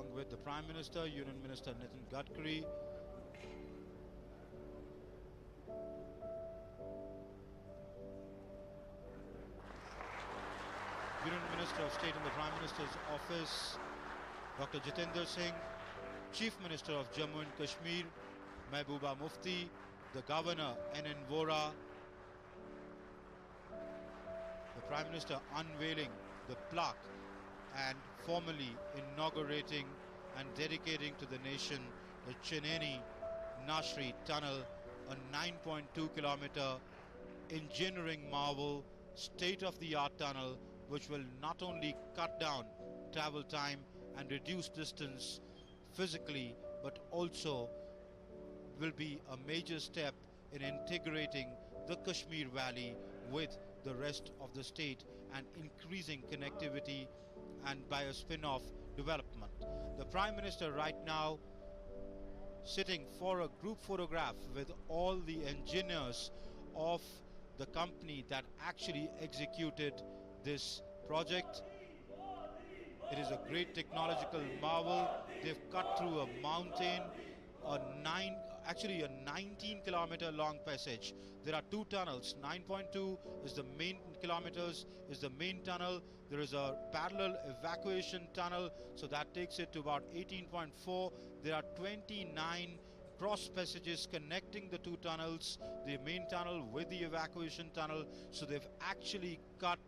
along with the Prime Minister, Union Minister Nitin Gadkari. Union Minister of State in the Prime Minister's office, Dr. Jitendra Singh, Chief Minister of Jammu and Kashmir, Mehbooba Mufti, the Governor N.N. Vora, the Prime Minister unveiling the plaque and formally inaugurating and dedicating to the nation the Chenani Nashri tunnel, a 9.2 kilometer engineering marvel, state-of-the-art tunnel which will not only cut down travel time and reduce distance physically, but also will be a major step in integrating the Kashmir Valley with the rest of the state and increasing connectivity and by a spin-off development. The Prime Minister right now sitting for a group photograph with all the engineers of the company that actually executed this project. It is a great technological marvel. They've cut through a mountain, a 19 kilometer long passage. There are two tunnels. 9.2 is the main kilometers, is the main tunnel. There is a parallel evacuation tunnel, so that takes it to about 18.4. There are 29 cross passages connecting the two tunnels, the main tunnel with the evacuation tunnel. So they've actually cut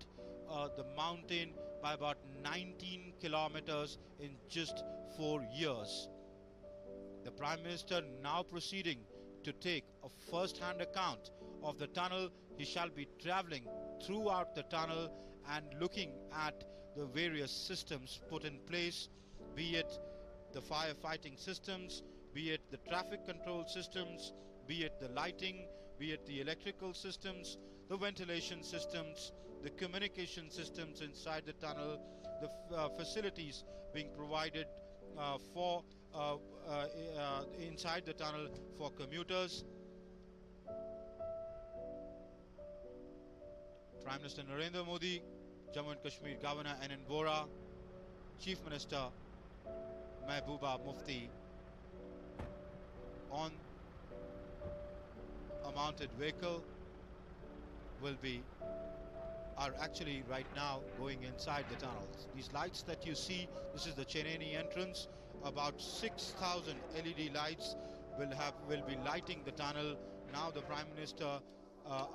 the mountain by about 19 kilometers in just 4 years. The Prime Minister now proceeding to take a first-hand account of the tunnel. He shall be travelling throughout the tunnel and looking at the various systems put in place, be it the firefighting systems, be it the traffic control systems, be it the lighting, be it the electrical systems, the ventilation systems, the communication systems inside the tunnel, the facilities being provided for inside the tunnel for commuters. Prime Minister Narendra Modi, Jammu and Kashmir Governor N.N. Vora, Chief Minister Mehbooba Mufti on a mounted vehicle are actually right now going inside the tunnels. These lights that you see, this is the Chenani entrance. About 6,000 LED lights will be lighting the tunnel. Now the Prime Minister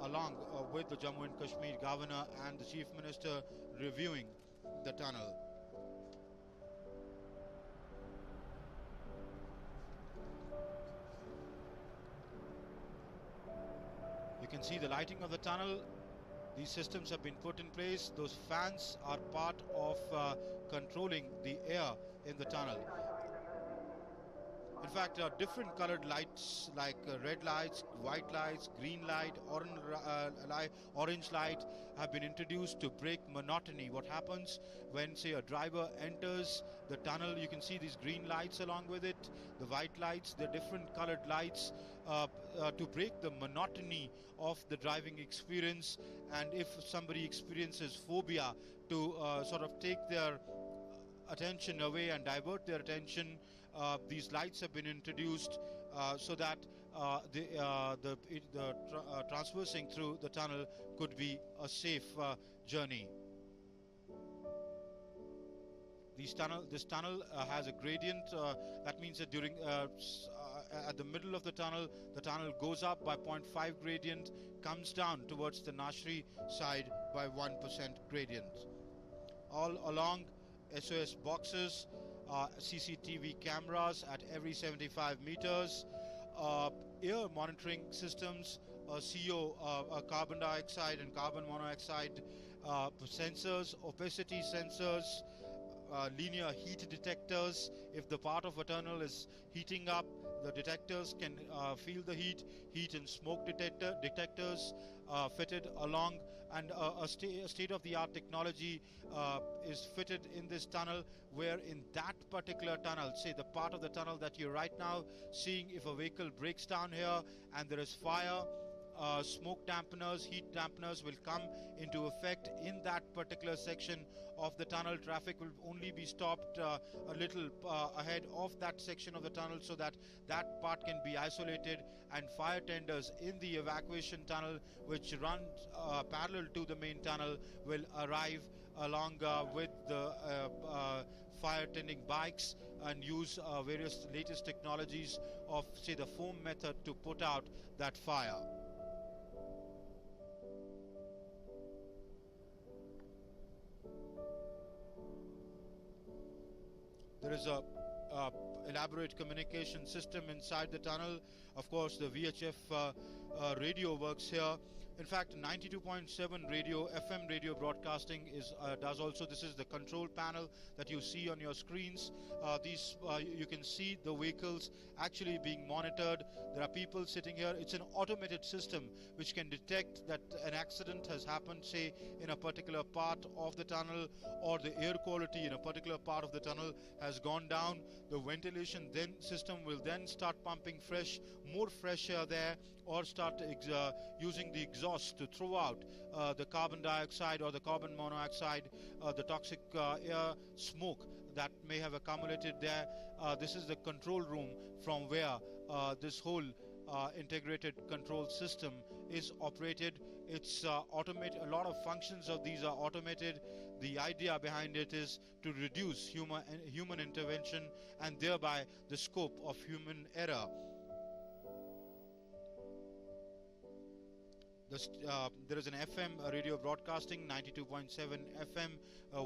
along with the Jammu and Kashmir Governor and the Chief Minister reviewing the tunnel. You can see the lighting of the tunnel. These systems have been put in place. Those fans are part of controlling the air in the tunnel. In fact, different colored lights like red lights, white lights, green light, orange light have been introduced to break monotony. What happens when, say, a driver enters the tunnel, you can see these green lights along with it, the white lights, the different colored lights to break the monotony of the driving experience. And if somebody experiences phobia, to sort of take their attention away and divert their attention, these lights have been introduced so that traversing through the tunnel could be a safe journey. This tunnel has a gradient. That means that during at the middle of the tunnel goes up by 0.5 gradient, comes down towards the Nashri side by 1% gradient. All along, SOS boxes, CCTV cameras at every 75 meters, air monitoring systems, CO, carbon dioxide and carbon monoxide sensors, opacity sensors, linear heat detectors. If the part of a tunnel is heating up, the detectors can feel the heat and smoke detectors fitted along, and a state-of-the-art technology is fitted in this tunnel, where in that particular tunnel, say the part of the tunnel that you're right now seeing, if a vehicle breaks down here and there is fire, smoke dampeners, heat dampeners will come into effect in that particular section of the tunnel. Traffic will only be stopped a little ahead of that section of the tunnel, so that that part can be isolated, and fire tenders in the evacuation tunnel, which runs parallel to the main tunnel, will arrive along with the fire tending bikes and use various latest technologies of, say, the foam method to put out that fire. There is a elaborate communication system inside the tunnel. Of course, the VHF radio works here. In fact, 92.7 radio, FM radio broadcasting does also. This is the control panel that you see on your screens. You can see the vehicles actually being monitored. There are people sitting here. It's an automated system which can detect that an accident has happened, say, in a particular part of the tunnel, or the air quality in a particular part of the tunnel has gone down. The ventilation system will then start pumping more fresh air there, or start using the exhaust to throw out the carbon dioxide or the carbon monoxide, the toxic air smoke that may have accumulated there. This is the control room from where this whole integrated control system is operated. It's automated. A lot of functions of these are automated. The idea behind it is to reduce human intervention and thereby the scope of human error. There is an FM radio broadcasting, 92.7 FM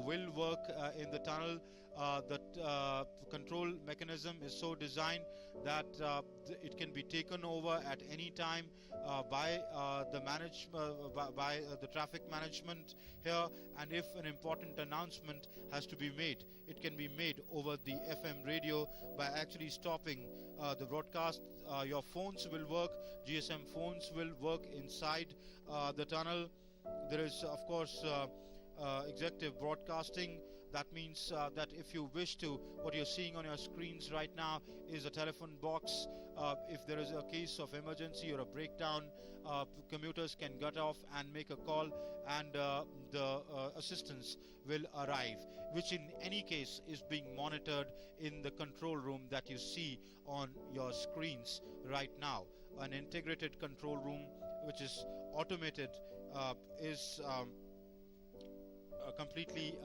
will work in the tunnel. The control mechanism is so designed that it can be taken over at any time by the traffic management here, and if an important announcement has to be made, it can be made over the FM radio by actually stopping the broadcast. Your phones will work, GSM phones will work inside the tunnel. There is, of course, executive broadcasting. That means that if you wish to, what you're seeing on your screens right now is a telephone box. If there is a case of emergency or a breakdown, commuters can get off and make a call, and the assistance will arrive, which in any case is being monitored in the control room that you see on your screens right now. An integrated control room which is automated is completely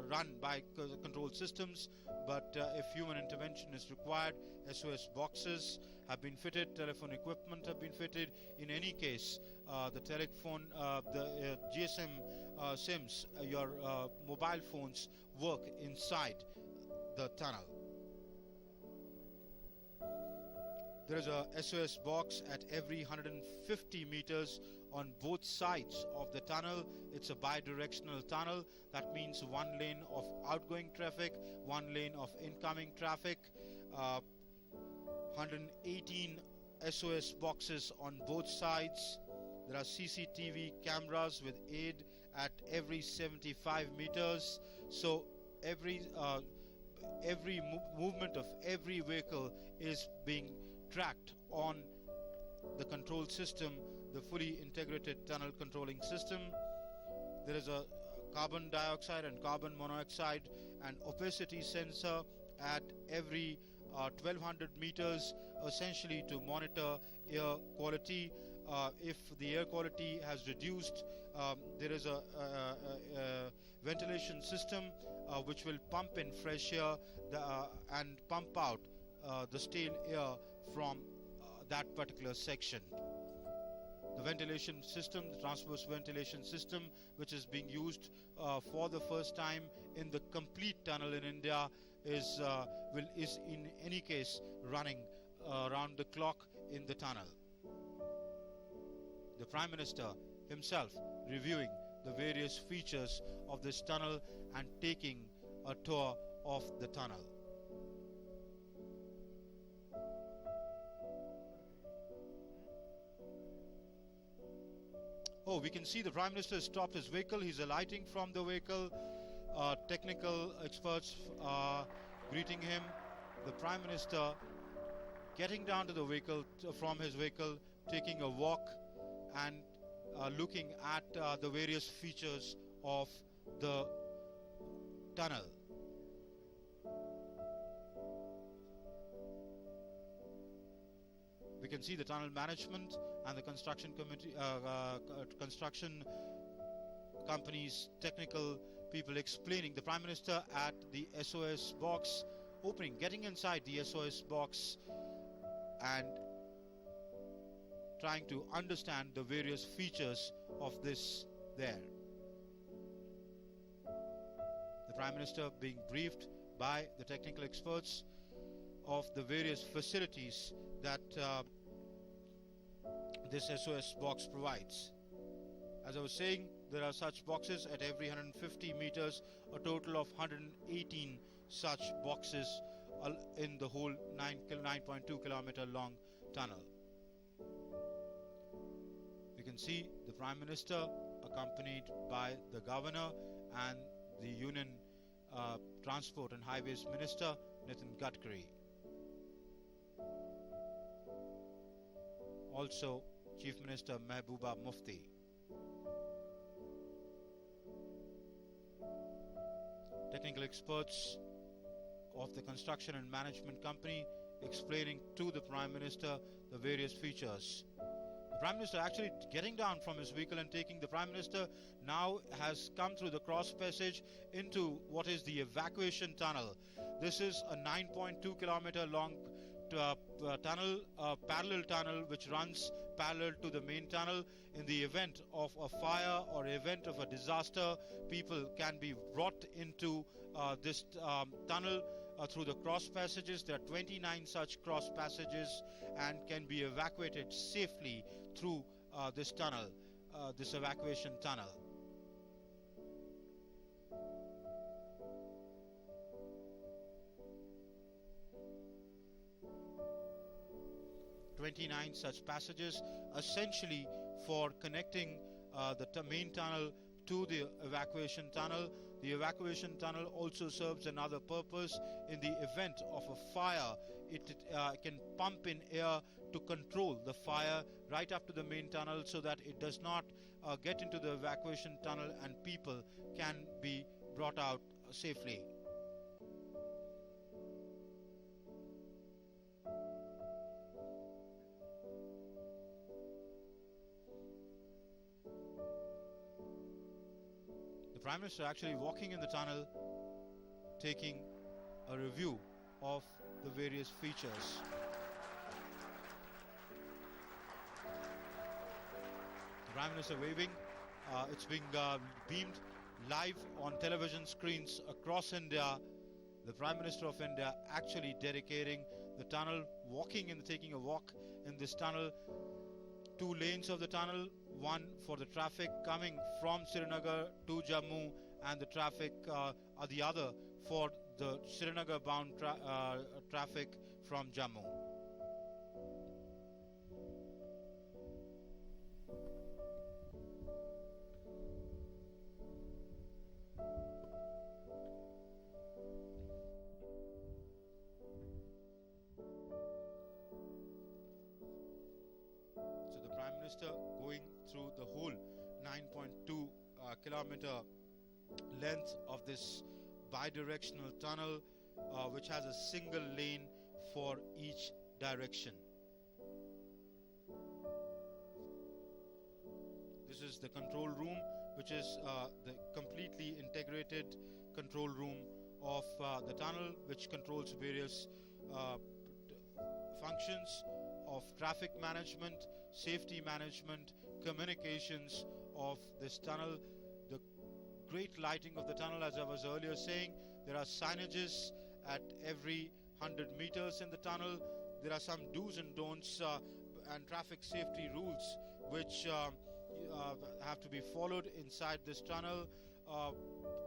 run by control systems, but if human intervention is required, SOS boxes have been fitted, telephone equipment have been fitted. In any case, the telephone, the GSM SIMs, your mobile phones work inside the tunnel. There is a SOS box at every 150 meters on both sides of the tunnel. It's a bi-directional tunnel. That means one lane of outgoing traffic, one lane of incoming traffic. 118 SOS boxes on both sides. There are CCTV cameras with aid at every 75 meters. So every movement of every vehicle is being tracked on the control system, the fully integrated tunnel controlling system. There is a carbon dioxide and carbon monoxide and opacity sensor at every 1200 meters, essentially to monitor air quality. If the air quality has reduced, there is a ventilation system which will pump in fresh air and pump out the stale air from that particular section. The ventilation system, the transverse ventilation system, which is being used for the first time in the complete tunnel in India, is in any case running around the clock in the tunnel. The Prime Minister himself reviewing the various features of this tunnel and taking a tour of the tunnel. Oh, we can see the Prime Minister stopped his vehicle. He's alighting from the vehicle. Technical experts greeting him. The Prime Minister getting down to the vehicle, from his vehicle, taking a walk and looking at the various features of the tunnel. We can see the tunnel management and the construction committee, construction company's technical people explaining. The Prime Minister at the SOS box, getting inside the SOS box and trying to understand the various features of this there. The Prime Minister being briefed by the technical experts of the various facilities that this SOS box provides. As I was saying, there are such boxes at every 150 meters, a total of 118 such boxes in the whole 9.2 kilometer long tunnel. You can see the Prime Minister accompanied by the Governor and the Union Transport and Highways Minister Nitin Gadkari. Also Chief Minister Mehbooba Mufti. Technical experts of the construction and management company explaining to the Prime Minister the various features. The Prime Minister actually getting down from his vehicle and taking. The Prime Minister now has come through the cross passage into what is the evacuation tunnel. This is a 9.2 kilometer long tunnel, parallel tunnel, which runs parallel to the main tunnel. In the event of a fire or event of a disaster, people can be brought into this tunnel through the cross passages. There are 29 such cross passages and can be evacuated safely through this tunnel, this evacuation tunnel. "29 such passages, essentially for connecting the main tunnel to the evacuation tunnel. The evacuation tunnel also serves another purpose. In the event of a fire, it can pump in air to control the fire right up to the main tunnel so that it does not get into the evacuation tunnel and people can be brought out safely. The Prime Minister actually walking in the tunnel, taking a review of the various features. The Prime Minister waving. It's being beamed live on television screens across India. The Prime Minister of India actually dedicating the tunnel, taking a walk in this tunnel. 2 lanes of the tunnel, one for the traffic coming from Srinagar to Jammu, and the traffic the other for the Srinagar bound traffic from Jammu. So the Prime Minister going through the whole 9.2 kilometer length of this bi-directional tunnel, which has a single lane for each direction. This is the control room, which is the completely integrated control room of the tunnel, which controls various functions of traffic management, safety management, communications of this tunnel. The great lighting of the tunnel, as I was earlier saying, there are signages at every 100 meters in the tunnel. There are some do's and don'ts and traffic safety rules which have to be followed inside this tunnel.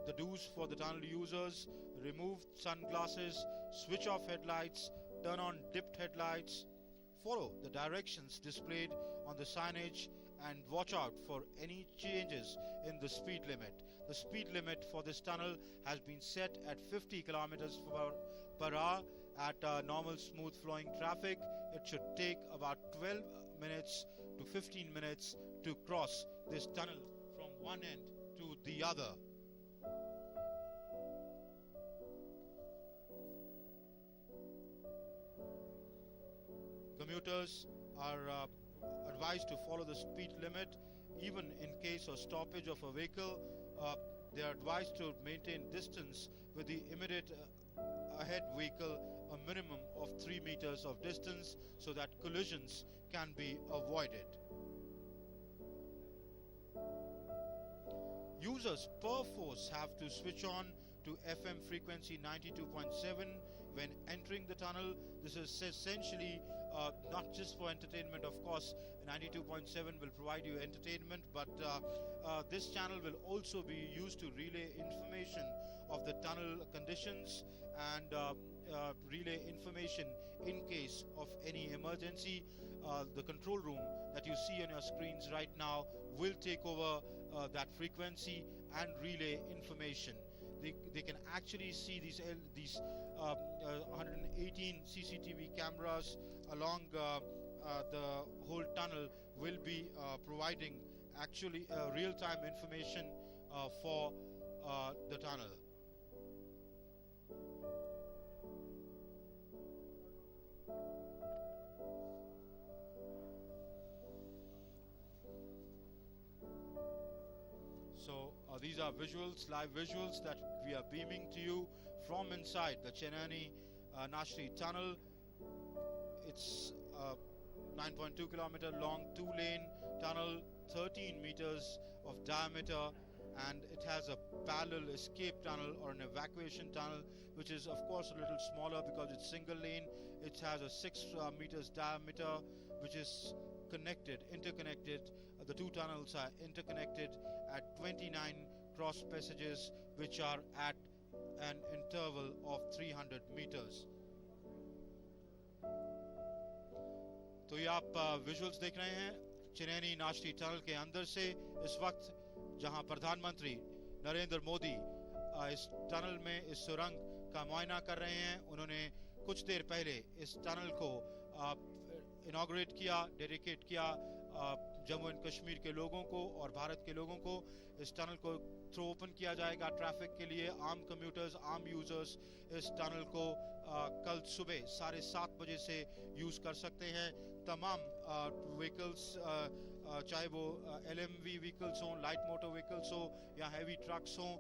The do's for the tunnel users: remove sunglasses, switch off headlights, turn on dipped headlights, follow the directions displayed on the signage, and watch out for any changes in the speed limit. The speed limit for this tunnel has been set at 50 kilometers per hour. At normal smooth flowing traffic, it should take about 12 minutes to 15 minutes to cross this tunnel from one end to the other. Commuters are advised to follow the speed limit even in case of stoppage of a vehicle. They are advised to maintain distance with the immediate ahead vehicle, a minimum of 3 meters of distance, so that collisions can be avoided. Users perforce have to switch on to FM frequency 92.7 when entering the tunnel. This is essentially not just for entertainment. Of course, 92.7 will provide you entertainment, but this channel will also be used to relay information of the tunnel conditions and relay information in case of any emergency. The control room that you see on your screens right now will take over that frequency and relay information. They can actually see these 118 CCTV cameras along the whole tunnel will be providing actually real-time information for the tunnel. So these are visuals, live visuals that we are beaming to you from inside the Chenani Nashri tunnel. It's 9.2 kilometer long, 2-lane tunnel, 13 meters of diameter, and it has a parallel escape tunnel or an evacuation tunnel, which is of course a little smaller because it's single lane. It has a 6 meters diameter, which is interconnected. The two tunnels are interconnected at 29 cross passages, which are at an interval of 300 meters. तो ये आप visuals देख रहे हैं Chenani नाश्री tunnel के अंदर से इस वक्त, जहां प्रधानमंत्री नरेंद्र मोदी इस टनल में इस सुरंग का मुआयना कर रहे हैं। उन्होंने कुछ देर पहले इस टनल को इनॉग्रेट किया, डेडिकेट किया जम्मू एंड कश्मीर के लोगों को और भारत के लोगों को। इस टनल को थ्रो ओपन किया जाएगा ट्रैफिक के लिए। आम कम्यूटर्स, आम यूजर्स इस टनल को कल सुबह 7:30 बजे से यूज कर सकते हैं। तमाम व्हीकल्स, चाहे वो LMV व्हीकल्स हों, लाइट मोटर व्हीकल्स हो या हैवी ट्रक्स हों,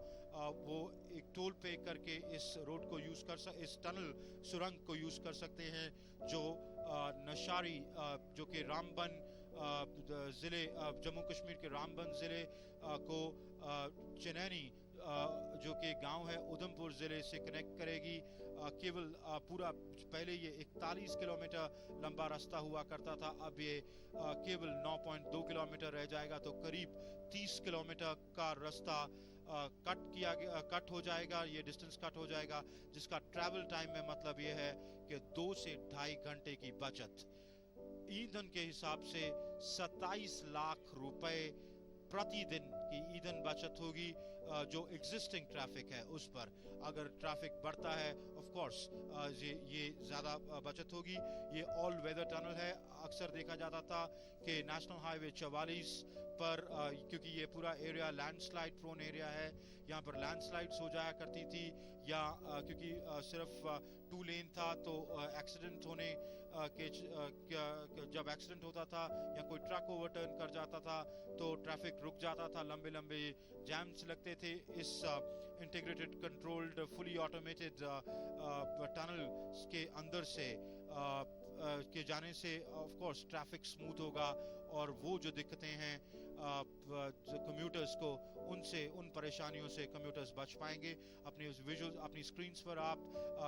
वो एक टोल पे करके इस रोड को यूज इस टनल सुरंग को यूज कर सकते हैं, जो नशारी जो कि रामबन ज़िले, जम्मू कश्मीर के रामबन ज़िले को चेनानी जो कि गांव है उधमपुर ज़िले से कनेक्ट करेगी। केवल पूरा पहले ये 41 किलोमीटर लंबा रास्ता हुआ करता था, अब ये केवल 9.2 किलोमीटर रह जाएगा। तो करीब 30 किलोमीटर का रास्ता कट हो जाएगा, ये डिस्टेंस कट हो जाएगा, जिसका ट्रैवल टाइम में मतलब ये है कि 2 से 2.5 घंटे की बचत। ईंधन के हिसाब से 27 लाख रुपए प्रतिदिन की ईंधन बचत होगी। जो एग्जिस्टिंग ट्रैफिक है उस पर, अगर ट्रैफिक बढ़ता है ऑफ कोर्स ये ज़्यादा बचत होगी। ये ऑल वेदर टनल है। अक्सर देखा जाता था कि नेशनल हाईवे 44 पर, क्योंकि ये पूरा एरिया लैंडस्लाइड प्रोन एरिया है, यहाँ पर लैंडस्लाइड्स हो जाया करती थी, या क्योंकि सिर्फ 2 लेन था तो एक्सीडेंट होने जब एक्सीडेंट होता था या कोई ट्रक ओवरटर्न कर जाता था तो ट्रैफिक रुक जाता था, लंबे लंबे जैम्स लगते थे। इस integrated controlled fully automated tunnel के अंदर से के जाने से ऑफ कोर्स ट्रैफिक स्मूथ होगा और वो जो दिक्कतें हैं कम्यूटर्स को, उन परेशानियों से कम्यूटर्स बच पाएंगे। अपने उस विजुअल अपनी स्क्रीन्स पर आप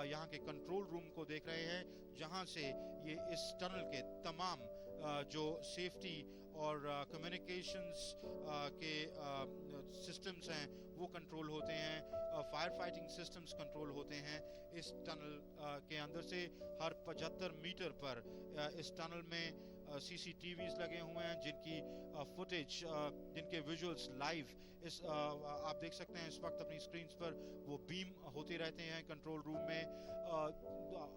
यहाँ के कंट्रोल रूम को देख रहे हैं, जहाँ से ये इस टनल के तमाम जो सेफ्टी और कम्युनिकेशंस के सिस्टम्स हैं वो कंट्रोल होते हैं। फायर फाइटिंग सिस्टम्स कंट्रोल होते हैं इस टनल के अंदर से। हर 75 मीटर पर इस टनल में CCTVs लगे हुए हैं, जिनकी फुटेज, जिनके विजुअल्स लाइव आप देख सकते हैं इस वक्त अपनी स्क्रीन्स पर, वो बीम होते रहते हैं कंट्रोल रूम में।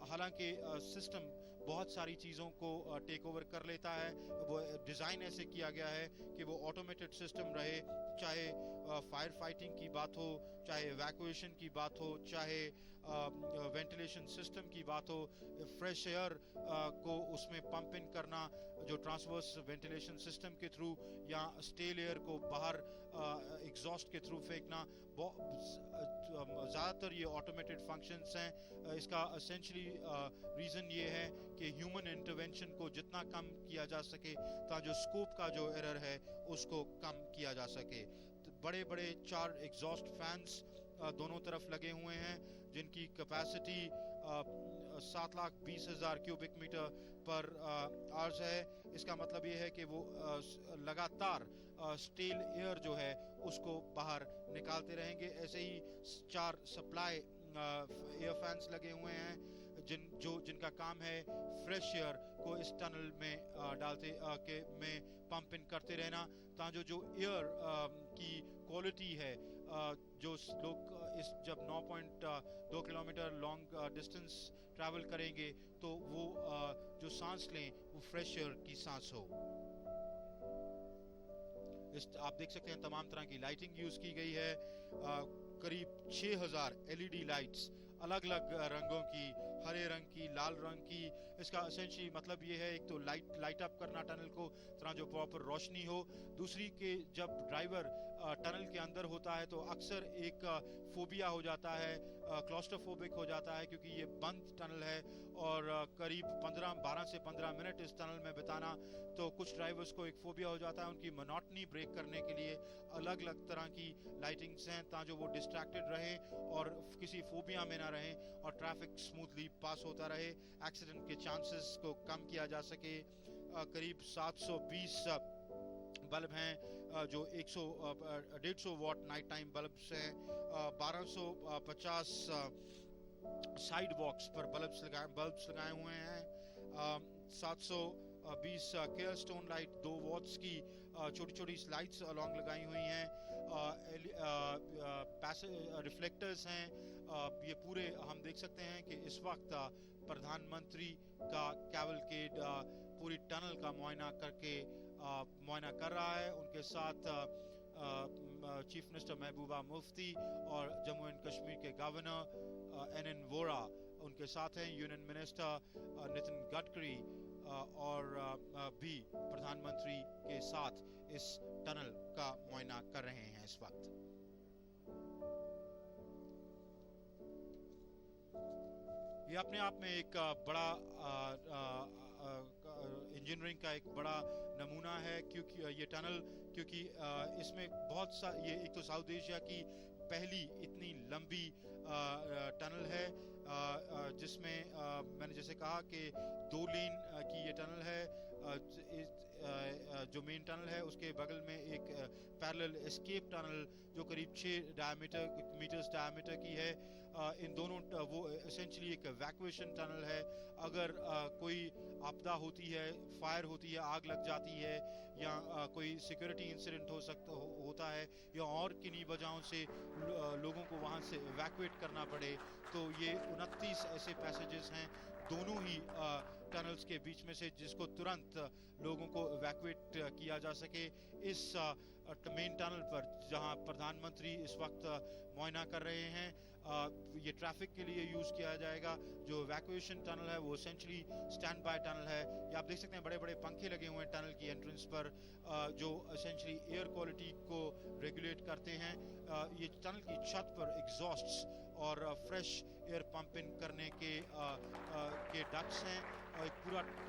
हालांकि सिस्टम बहुत सारी चीज़ों को टेक ओवर कर लेता है। वो डिज़ाइन ऐसे किया गया है कि वो ऑटोमेटेड सिस्टम रहे, चाहे फायर फाइटिंग की बात हो, चाहे एवैक्यूएशन की बात हो, चाहे वेंटिलेशन सिस्टम की बात हो, फ्रेश एयर को उसमें पंप इन करना जो ट्रांसवर्स वेंटिलेशन सिस्टम के थ्रू, या स्टेल एयर को बाहर एग्जॉस्ट के थ्रू फेंकना। ज़्यादातर ये ऑटोमेटेड फंक्शंस हैं। इसका एसेंशली रीज़न ये है कि ह्यूमन इंटरवेंशन को जितना कम किया जा सके, ताकि जो स्कोप का जो एरर है उसको कम किया जा सके। तो बड़े बड़े 4 एग्जॉस्ट फैंस दोनों तरफ लगे हुए हैं, जिनकी कैपेसिटी 7,20,000 क्यूबिक मीटर पर आवर्स है। इसका मतलब ये है कि वो लगातार स्टील एयर जो है उसको बाहर निकालते रहेंगे। ऐसे ही 4 सप्लाई एयर फैंस लगे हुए हैं, जिनका काम है फ्रेश एयर को इस टनल में डालते के में पंप इन करते रहना, ताकि जो एयर की क्वालिटी है, जो लोग इस जब 9.2 किलोमीटर लॉन्ग डिस्टेंस ट्रैवल करेंगे तो वो जो सांस लें वो फ्रेश एयर की सांस हो। आप देख सकते हैं तमाम तरह की लाइटिंग यूज की गई है। करीब 6000 एलईडी लाइट्स अलग अलग रंगों की, हरे रंग की, लाल रंग की। इसका एसेंशियली मतलब ये है, एक तो लाइट अप करना टनल को, तरह जो प्रॉपर रोशनी हो। दूसरी के जब ड्राइवर टनल के अंदर होता है तो अक्सर एक फोबिया हो जाता है, क्लॉस्ट्रोफोबिक हो जाता है, क्योंकि ये बंद टनल है और करीब 12 से 15 मिनट इस टनल में बिताना, तो कुछ ड्राइवर्स को एक फोबिया हो जाता है। उनकी मोनोटनी ब्रेक करने के लिए अलग अलग तरह की लाइटिंग्स हैं, ताकि वो डिस्ट्रैक्टेड रहें और किसी फोबिया में ना रहें और ट्रैफिक स्मूथली पास होता रहे, एक्सीडेंट के चांसेस को कम किया जा सके। करीब 720 बल्ब हैं, जो 150 वाट नाइट टाइम बल्ब्स हैं। 1250 साइड वॉक्स पर बल्ब्स लगाए हुए हैं। 720 केयर स्टोन लाइट 2 वॉट्स की छोटी छोटी लाइट्स अलॉन्ग लगाई हुई हैं। रिफ्लेक्टर्स हैं। ये पूरे हम देख सकते हैं कि इस वक्त प्रधानमंत्री का कैवलकेड पूरी टनल का मुआयना कर रहा है। उनके साथ चीफ मिनिस्टर महबूबा मुफ्ती और जम्मू एंड कश्मीर के गवर्नर एन वोरा उनके साथ हैं। यूनियन मिनिस्टर नितिन गडकरी और भी प्रधानमंत्री के साथ इस टनल का मुआयना कर रहे हैं इस वक्त। ये अपने आप में एक बड़ा इंजीनियरिंग का एक बड़ा नमूना है, क्योंकि ये टनल इसमें बहुत सा, ये एक तो साउथ एशिया की पहली इतनी लंबी टनल है, जिसमें मैंने जैसे कहा कि 2 लेन की ये टनल है। जो मेन टनल है उसके बगल में एक पैरेलल एस्केप टनल जो करीब 6 मीटर्स डायमीटर की है। इन दोनों वो एसेंशियली एक इवैक्यूएशन टनल है। अगर कोई आपदा होती है, फायर होती है, आग लग जाती है, या कोई सिक्योरिटी इंसिडेंट होता है, या और किन्हीं वजहों से लोगों को वहाँ से इवैक्यूएट करना पड़े, तो ये 29 ऐसे पैसेजेस हैं दोनों ही टनल्स के बीच में से, जिसको तुरंत लोगों को इवैक्यूएट किया जा सके। इस मेन टनल पर जहां प्रधानमंत्री इस वक्त मुआयना कर रहे हैं, ये ट्रैफिक के लिए यूज किया जाएगा। जो इवैक्यूएशन टनल है वो एसेंशियली स्टैंड बाय टनल है। ये आप देख सकते हैं बड़े बड़े पंखे लगे हुए हैं टनल की एंट्रेंस पर, जो एसेंशियली एयर क्वालिटी को रेगुलेट करते हैं। ये टनल की छत पर एग्जॉस्ट्स और फ्रेश एयर पंप इन करने के डक्ट्स हैं, और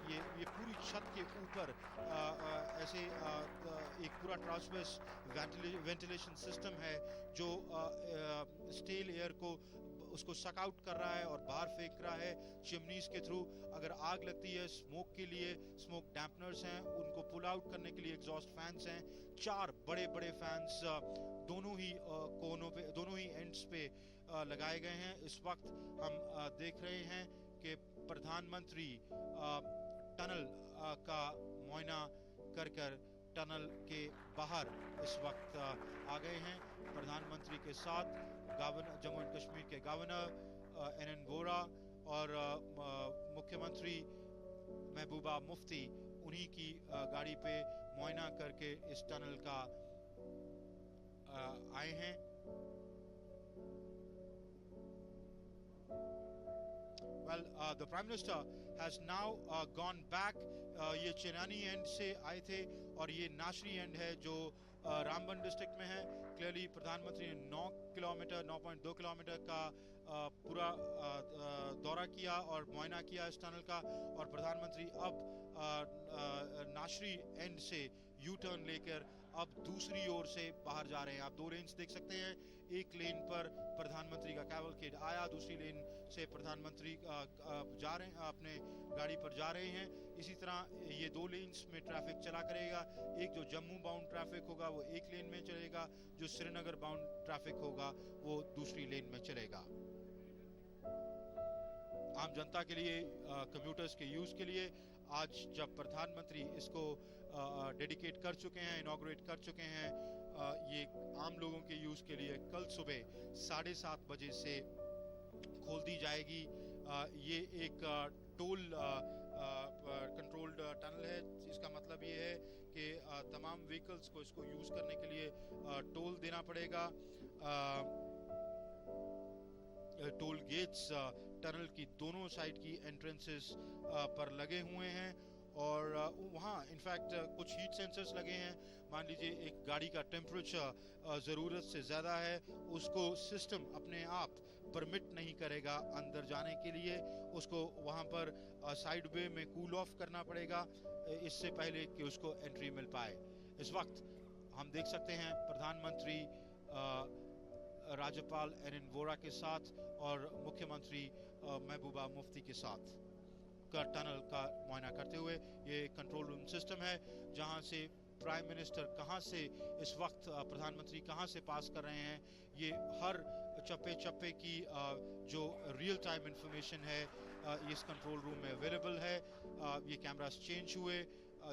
ये पूरी छत के ऊपर ऐसे एक पूरा ट्रांसवर्स वेंटिलेशन सिस्टम है जो स्टेल एयर को उसको सक आउट कर रहा है और बाहर फेंक रहा है चिमनीज के थ्रू। अगर आग लगती है, स्मोक के लिए स्मोक डैम्पनर्स हैं, उनको पुल आउट करने के लिए एग्जॉस्ट फैंस हैं। 4 बड़े बड़े फैंस दोनों ही कोनों पे, दोनों ही एंड्स पे लगाए गए हैं। इस वक्त हम देख रहे हैं कि प्रधानमंत्री टनल का मुआयना कर टनल के बाहर इस वक्त आ गए हैं। प्रधानमंत्री के साथ जम्मू एंड कश्मीर के गवर्नर एन वोरा और मुख्यमंत्री महबूबा मुफ्ती उन्हीं की गाड़ी पे मुआयना करके इस टनल का आए हैं। Well, the Prime Minister has now gone back. ये चेनानी एंड से आए थे और ये नाशरी एंड है जो रामबन डिस्ट्रिक्ट में है। क्लियरली प्रधानमंत्री ने 9.2 किलोमीटर का पूरा दौरा किया और मुआयना किया इस टनल का, और प्रधानमंत्री अब नाशरी एंड से यू टर्न लेकर अब दूसरी ओर से बाहर जा रहे हैं। आप दो लेन्स देख सकते हैं, एक लेन पर प्रधानमंत्री का कैवलकेड आया, दूसरी लेन से प्रधानमंत्री जा रहे हैं, अपने गाड़ी पर जा रहे हैं। इसी तरह ये दो लेन्स में ट्रैफिक चला करेगा। एक जो जम्मू बाउंड ट्रैफिक होगा वो एक लेन में चलेगा, जो श्रीनगर बाउंड ट्रैफिक होगा वो दूसरी लेन में चलेगा। आम जनता के लिए, कम्यूटर्स के यूज के लिए आज जब प्रधानमंत्री इसको डेडिकेट कर चुके हैं, इनॉग्रेट कर चुके हैं, ये आम लोगों के यूज के लिए कल सुबह 7:30 बजे से खोल दी जाएगी। ये एक टोल कंट्रोल्ड टनल है। इसका मतलब ये है कि तमाम व्हीकल्स को इसको यूज करने के लिए टोल देना पड़ेगा। टोल गेट्स टनल की दोनों साइड की एंट्रेंसेस पर लगे हुए हैं और वहाँ इनफैक्ट कुछ हीट सेंसर्स लगे हैं। मान लीजिए एक गाड़ी का टेम्परेचर ज़रूरत से ज़्यादा है, उसको सिस्टम अपने आप परमिट नहीं करेगा अंदर जाने के लिए, उसको वहाँ पर साइड वे में कूल ऑफ करना पड़ेगा इससे पहले कि उसको एंट्री मिल पाए। इस वक्त हम देख सकते हैं प्रधानमंत्री राज्यपाल एन वोरा के साथ और मुख्यमंत्री महबूबा मुफ्ती के साथ का टनल का मुआयना करते हुए। ये कंट्रोल रूम सिस्टम है जहां से प्राइम मिनिस्टर कहां से इस वक्त प्रधानमंत्री कहां से पास कर रहे हैं, ये हर चप्पे चप्पे की जो रियल टाइम इंफॉर्मेशन है इस कंट्रोल रूम में अवेलेबल है। ये कैमरास चेंज हुए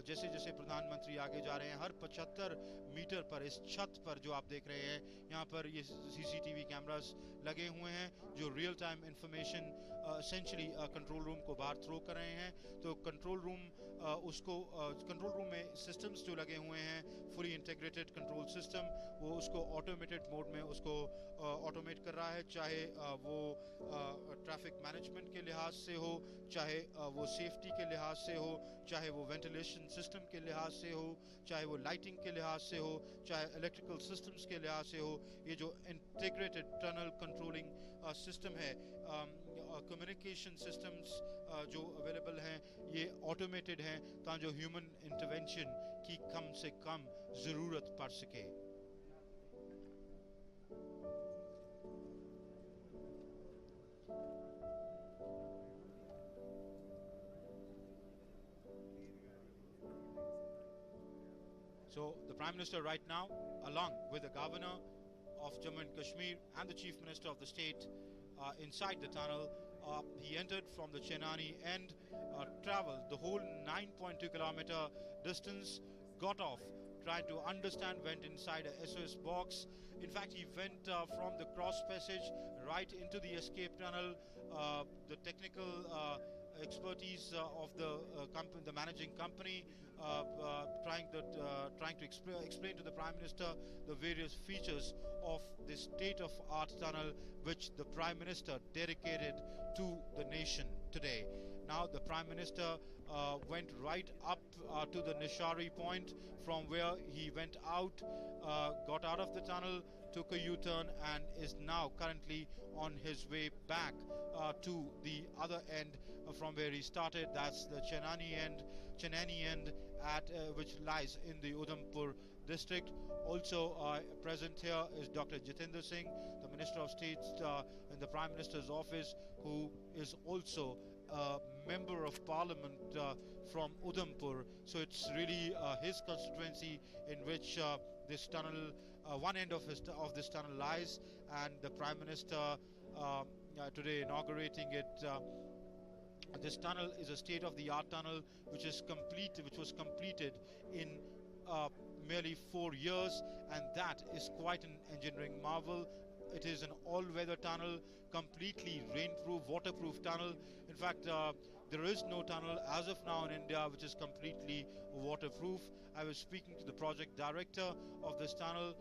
जैसे जैसे प्रधानमंत्री आगे जा रहे हैं। हर 75 मीटर पर इस छत पर जो आप देख रहे हैं, यहाँ पर ये सीसीटीवी कैमरास लगे हुए हैं जो real time information essentially control room को बाहर थ्रो कर रहे हैं। तो कंट्रोल रूम कंट्रोल रूम में सिस्टम्स जो लगे हुए हैं, फुली इंटीग्रेटेड कंट्रोल सिस्टम, वो उसको ऑटोमेटेड मोड में उसको ऑटोमेट कर रहा है, चाहे वो ट्रैफिक मैनेजमेंट के लिहाज से हो, चाहे वो सेफ्टी के लिहाज से हो, चाहे वो वेंटिलेशन सिस्टम के लिहाज से हो, चाहे वो लाइटिंग के लिहाज से हो, चाहे इलेक्ट्रिकल सिस्टम्स के लिहाज से हो। ये जो इंटीग्रेटेड टनल कंट्रोलिंग सिस्टम है, कम्युनिकेशन सिस्टम्स जो अवेलेबल हैं, ये ऑटोमेटेड हैं ताकि जो ह्यूमन इंटरवेंशन की कम से कम ज़रूरत पड़ सके। So the Prime Minister right now, along with the Governor of Jammu and Kashmir and the Chief Minister of the state inside the tunnel, he entered from the Chenani end, traveled the whole 9.2 kilometer distance, got off, tried to understand, went inside a SOS box. In fact, he went from the cross passage right into the escape tunnel. The technical expertise of the managing company trying to explain to the Prime Minister the various features of this state-of-art tunnel which the Prime Minister dedicated to the nation today. Now the Prime Minister went right up to the Nashri point, from where he went out, got out of the tunnel, took a U-turn and is now currently on his way back to the other end from where he started. That's the Chenani end at which lies in the Udhampur district. Also present here is Dr. Jitendra Singh, the Minister of State in the Prime Minister's office, who is also a member of Parliament from Udhampur. So it's really his constituency in which this tunnel, one end of this tunnel lies, and the Prime Minister today inaugurating it. This tunnel is a state-of-the-art tunnel which was completed in merely 4 years, and that is quite an engineering marvel. It is an all-weather tunnel, completely rainproof, waterproof tunnel. In fact, There is no tunnel as of now in India which is completely waterproof. I was speaking to the project director of this tunnel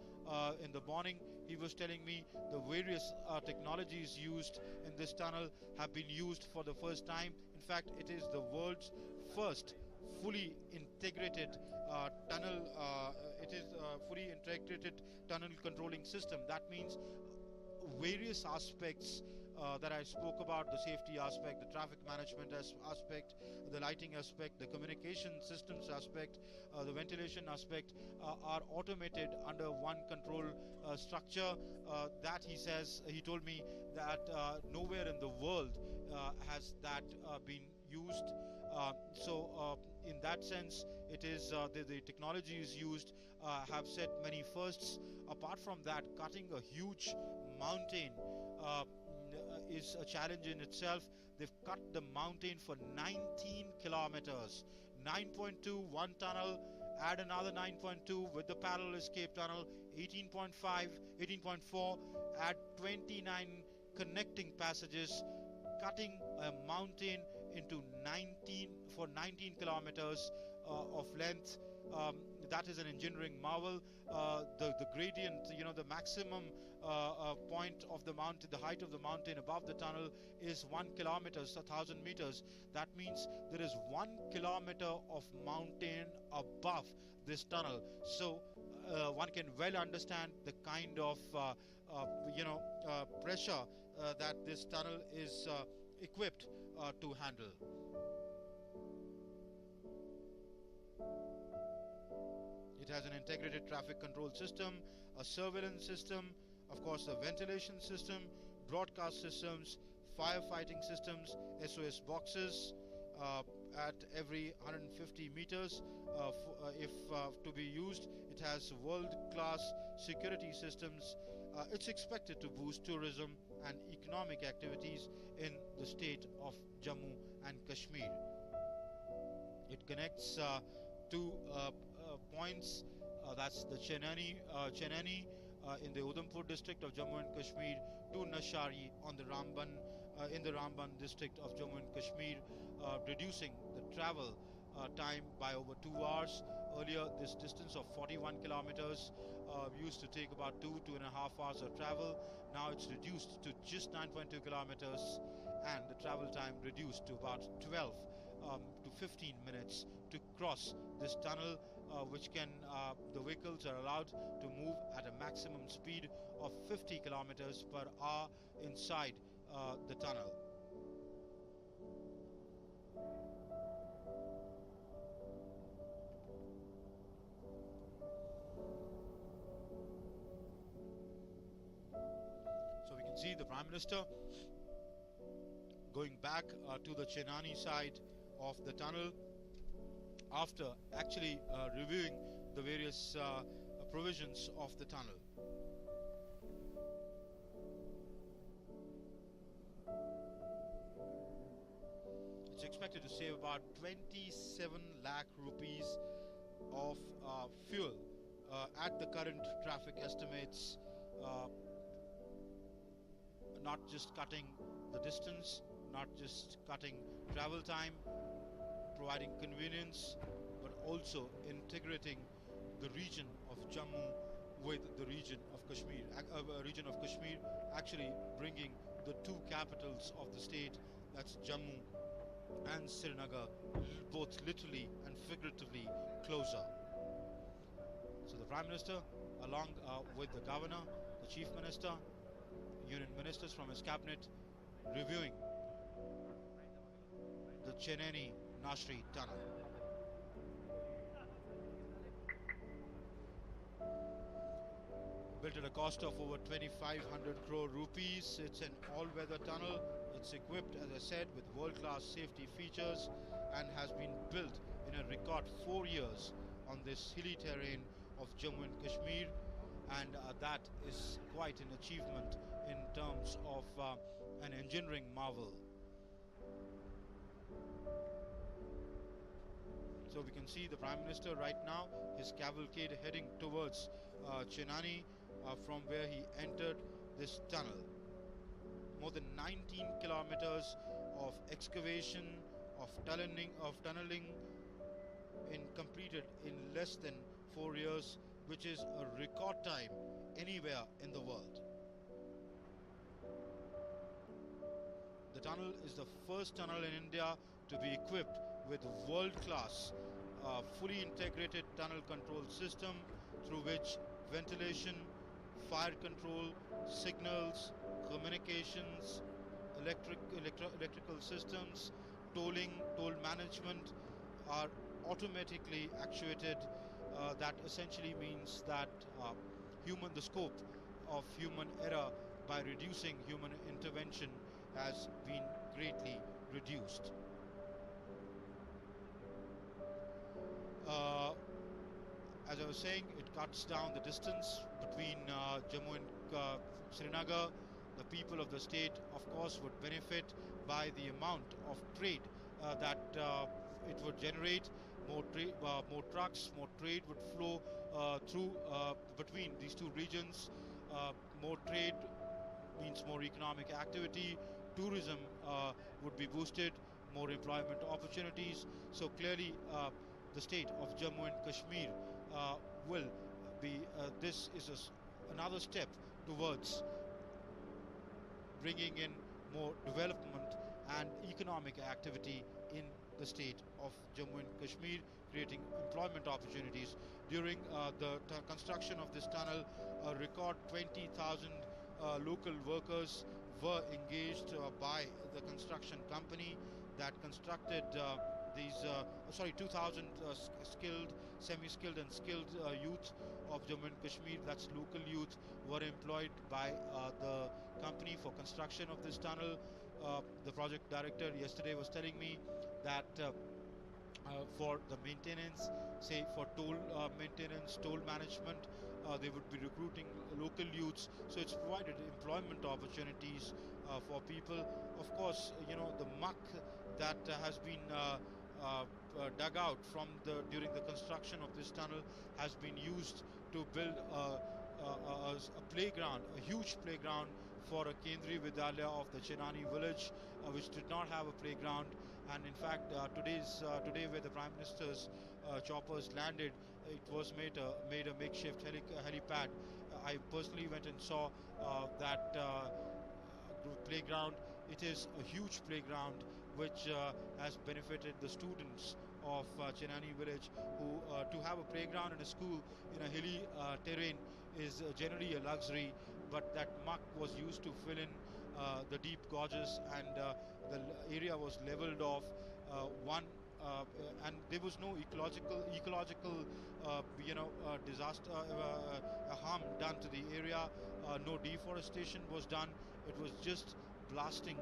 in the morning. He was telling me the various technologies used in this tunnel have been used for the first time. In fact, it is the world's first fully integrated tunnel. It is fully integrated tunnel controlling system. That means various aspects that I spoke about, the safety aspect, the traffic management aspect, the lighting aspect, the communication systems aspect, the ventilation aspect, are automated under one control structure. That he told me that nowhere in the world has that been used. In that sense, it is the technologies used have set many firsts. Apart from that, cutting a huge mountain is a challenge in itself. They've cut the mountain for 19 kilometers. 9.2 one tunnel, add another 9.2 with the parallel escape tunnel, 18.5, 18.4, add 29 connecting passages, cutting a mountain into 19 kilometers of length. That is an engineering marvel. The gradient, the maximum point of the mountain, the height of the mountain above the tunnel is 1 kilometer, 1,000 meters. That means there is 1 kilometer of mountain above this tunnel. So one can well understand the kind of pressure that this tunnel is equipped to handle. It has an integrated traffic control system, a surveillance system, of course a ventilation system, broadcast systems, firefighting systems, SOS boxes at every 150 meters if to be used. It has world-class security systems. It's expected to boost tourism and economic activities in the state of Jammu and Kashmir. It connects two points, that's the Chenani in the Udhampur district of Jammu and Kashmir to Nashri on the Ramban in the Ramban district of Jammu and Kashmir, reducing the travel time by over 2 hours. Earlier, this distance of 41 kilometers used to take about 2.5 hours of travel. Now it's reduced to just 9.2 kilometers, and the travel time reduced to about 12 to 15 minutes to cross this tunnel, which can the vehicles are allowed to move at a maximum speed of 50 kilometers per hour inside the tunnel. So we can see the Prime Minister going back to the Chenani side of the tunnel after actually reviewing the various provisions of the tunnel. It's expected to save about 27 lakh rupees of fuel at the current traffic estimates, not just cutting the distance, not just cutting travel time, providing convenience, but also integrating the region of Jammu with the region of Kashmir, actually bringing the two capitals of the state, that's Jammu and Srinagar, both literally and figuratively closer. So the Prime Minister, along with the Governor, the Chief Minister, Union Ministers from his cabinet, reviewing the Chenani Nashri tunnel. Built at a cost of over 2,500 crore rupees. It's an all-weather tunnel. It's equipped, as I said, with world-class safety features and has been built in a record 4 years on this hilly terrain of Jammu and Kashmir, and that is quite an achievement in terms of an engineering marvel. So we can see the Prime Minister right now, his cavalcade heading towards Chenani from where he entered this tunnel. More than 19 kilometers of excavation, tunneling completed in less than 4 years, which is a record time anywhere in the world. The tunnel is the first tunnel in India to be equipped with world-class, fully integrated tunnel control system through which ventilation, fire control, signals, communications, electrical systems, toll management are automatically actuated. That essentially means that the scope of human error by reducing human intervention has been greatly reduced. As I was saying, it cuts down the distance between Jammu and Srinagar. The people of the state, of course, would benefit by the amount of trade that it would generate. More trucks, more trade would flow through between these two regions. More trade means more economic activity. Tourism would be boosted, more employment opportunities. So clearly, the state of Jammu and Kashmir will be. This is another step towards bringing in more development and economic activity in the state of Jammu and Kashmir, creating employment opportunities. During the construction of this tunnel, a record 20,000 local workers were engaged by the construction company that constructed these 2,000 skilled, semi-skilled and skilled youth of Jammu and Kashmir, that's local youth, were employed by the company for construction of this tunnel. The project director yesterday was telling me that for the maintenance, say for toll maintenance, toll management, they would be recruiting local youths. So it's provided employment opportunities for people. Of course, the muck that has been dug out during the construction of this tunnel has been used to build a playground, a huge playground for a Kendriya Vidyalaya of the Chenani village, which did not have a playground. And in fact, today where the Prime Minister's choppers landed, it was made a makeshift helipad. I personally went and saw that playground. It is a huge playground which has benefited the students of Chenani village, who to have a playground in a school in a hilly terrain is generally a luxury, but that muck was used to fill in the deep gorges, and the area was leveled off. And there was no ecological disaster harm done to the area. No deforestation was done. It was just blasting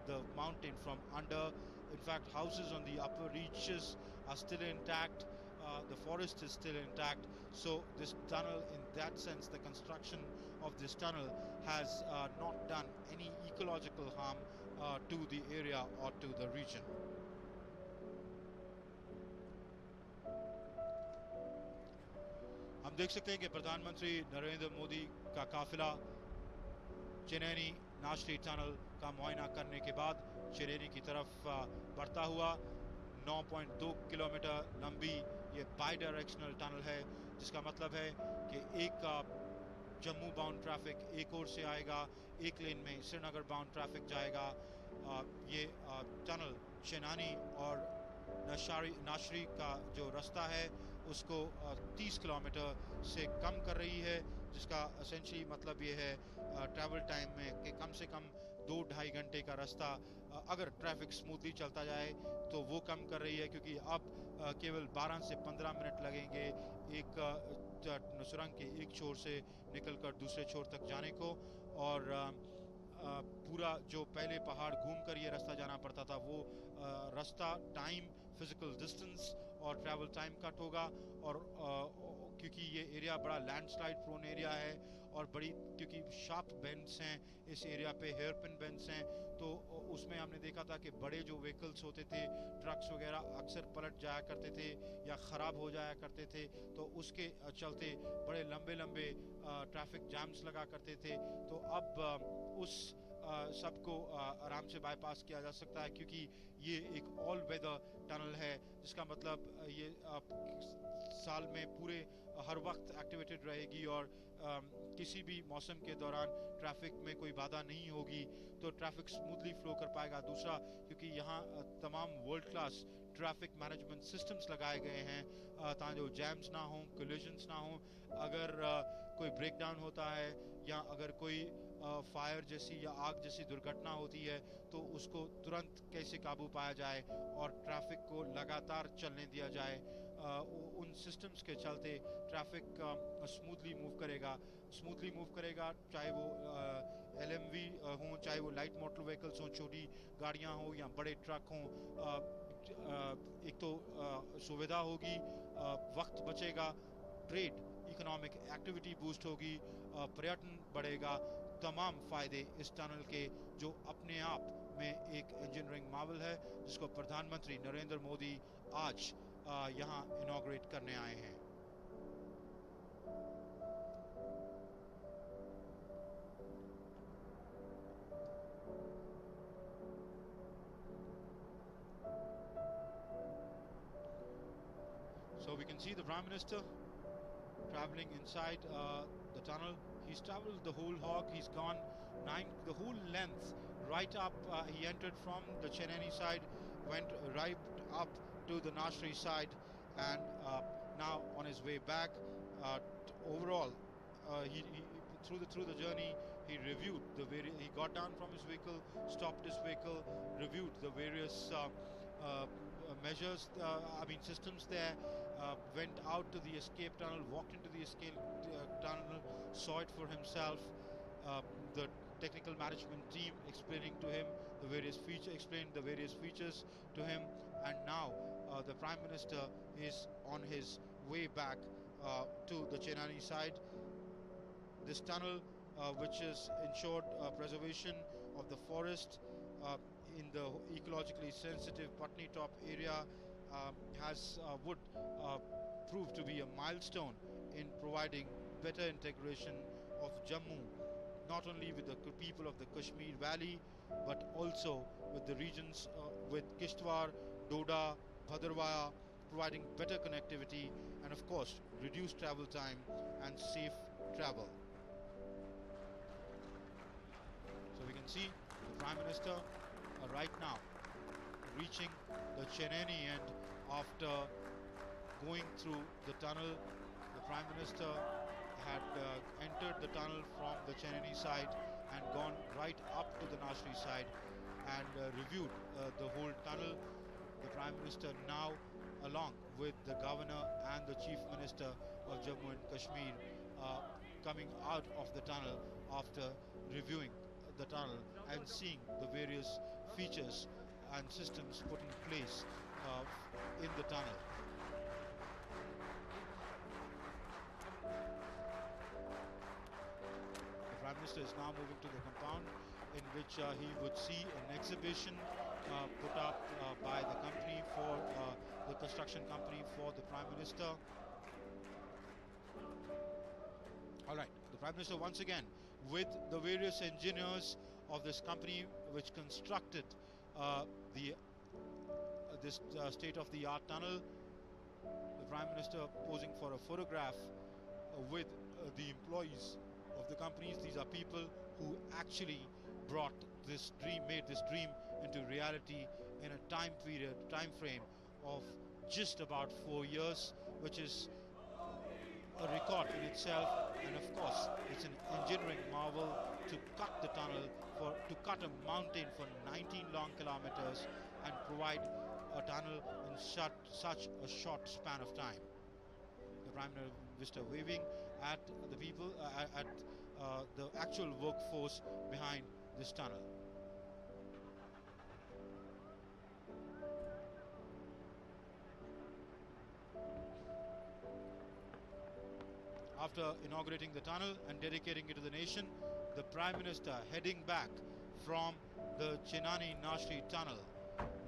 the mountain from under. In fact, houses on the upper reaches are still intact. The forest is still intact. So this tunnel, in that sense, the construction of this tunnel has not done any ecological harm to the area or to the region. हम देख सकते हैं कि प्रधानमंत्री नरेंद्र मोदी का काफिला Chennai नाश्री tunnel का मुआयना करने के बाद चेन्नई की तरफ बढ़ता हुआ 9.2 किलोमीटर लंबी ये बाई डायरेक्शनल टनल है, जिसका मतलब है कि एक जम्मू बाउंड ट्रैफिक एक ओर से आएगा, एक लेन में श्रीनगर बाउंड ट्रैफिक जाएगा। ये टनल चेनानी और नाशरी का जो रास्ता है उसको 30 किलोमीटर से कम कर रही है, जिसका एसेंशियली मतलब ये है ट्रैवल टाइम में कि कम से कम 2-2.5 घंटे का रास्ता अगर ट्रैफिक स्मूथली चलता जाए तो वो कम कर रही है, क्योंकि अब केवल 12 से 15 मिनट लगेंगे एक सुरंग के एक छोर से निकलकर दूसरे छोर तक जाने को। और पूरा जो पहले पहाड़ घूमकर ये रास्ता जाना पड़ता था, वो रास्ता टाइम, फिजिकल डिस्टेंस और ट्रैवल टाइम कट होगा। और क्योंकि ये एरिया बड़ा लैंडस्लाइड प्रोन एरिया है और क्योंकि शार्प बेंड्स हैं इस एरिया पे, हेयर पिन बेंड्स हैं, तो उसमें हमने देखा था कि बड़े जो व्हीकल्स होते थे, ट्रक्स वगैरह अक्सर पलट जाया करते थे या ख़राब हो जाया करते थे, तो उसके चलते बड़े लंबे ट्रैफिक जैम्स लगा करते थे। तो अब उस सबको आराम से बाईपास किया जा सकता है, क्योंकि ये एक ऑल वेदर टनल है, जिसका मतलब ये साल में पूरे हर वक्त एक्टिवेटेड रहेगी और किसी भी मौसम के दौरान ट्रैफिक में कोई बाधा नहीं होगी, तो ट्रैफिक स्मूथली फ्लो कर पाएगा। दूसरा, क्योंकि यहाँ तमाम world class traffic management systems लगाए गए हैं ताकि जो जैम्स ना हो, कोलिजन्स ना हो। अगर कोई ब्रेकडाउन होता है या अगर कोई फायर जैसी या आग जैसी दुर्घटना होती है, तो उसको तुरंत कैसे काबू पाया जाए और ट्रैफिक को लगातार चलने दिया जाए। उन सिस्टम्स के चलते ट्रैफिक स्मूथली मूव करेगा, चाहे वो LMV हों, चाहे वो लाइट मोटर व्हीकल्स हों, छोटी गाड़ियां हों या बड़े ट्रक हों। एक तो सुविधा होगी, वक्त बचेगा, ट्रेड इकोनॉमिक एक्टिविटी बूस्ट होगी, पर्यटन बढ़ेगा। तमाम फायदे इस टनल के, जो अपने आप में एक इंजीनियरिंग मार्वल है, जिसको प्रधानमंत्री नरेंद्र मोदी आज यहाँ इनॉग्रेट करने आए हैं। So we can see the Prime Minister traveling inside the tunnel. He's traveled the whole hog. He's gone the whole length, right up. He entered from the Chenani side, went right up to the Nashri side, and now on his way back. Overall, he through the journey, he reviewed he got down from his vehicle, stopped his vehicle, reviewed the various measures, systems there, went out to the escape tunnel, walked into the escape tunnel, saw it for himself. The technical management team explained the various features to him, and now the Prime Minister is on his way back to the Chenani side. This tunnel, which is ensured preservation of the forest in the ecologically sensitive Patni Top area, would prove to be a milestone in providing better integration of Jammu, not only with the people of the Kashmir Valley, but also with the regions with Kishtwar, Doda, Bhadarwah, providing better connectivity and of course reduced travel time and safe travel. So we can see the Prime Minister right now reaching the Chenani end. After going through the tunnel, the Prime Minister had entered the tunnel from the Chenani side and gone right up to the Nashri side and reviewed the whole tunnel. The Prime Minister now, along with the Governor and the Chief Minister of Jammu and Kashmir, coming out of the tunnel after reviewing the tunnel and seeing the various features and systems put in place in the tunnel. The Prime Minister is now moving to the compound, in which he would see an exhibition put up by the company for the construction company for the Prime Minister. All right, the Prime Minister once again with the various engineers of this company which constructed this state-of-the-art tunnel. The Prime Minister posing for a photograph with the employees of the companies. These are people who actually made this dream into reality in a time frame of just about 4 years, which is a record in itself. And of course, it's an engineering marvel to cut the tunnel, to cut a mountain for 19 long kilometers and provide a tunnel in such a short span of time. The Prime Minister waving at the people, at the actual workforce behind this tunnel. After inaugurating the tunnel and dedicating it to the nation, the Prime Minister heading back from the Chenani Nashri tunnel.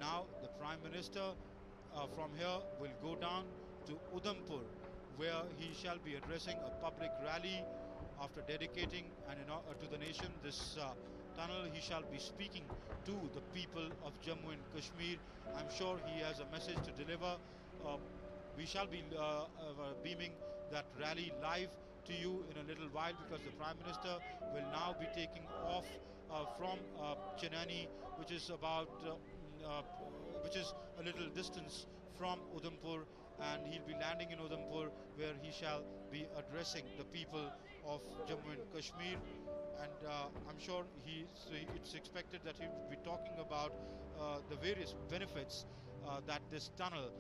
Now the Prime Minister from here will go down to Udhampur, where he shall be addressing a public rally after dedicating to the nation this tunnel, he shall be speaking to the people of Jammu and Kashmir. I'm sure he has a message to deliver. We shall be beaming that rally live to you in a little while, because the Prime Minister will now be taking off from Chenani, which is about which is a little distance from Udhampur, and he'll be landing in Udhampur, where he shall be addressing the people of Jammu and Kashmir. And I'm sure it's expected that he will be talking about the various benefits that this tunnel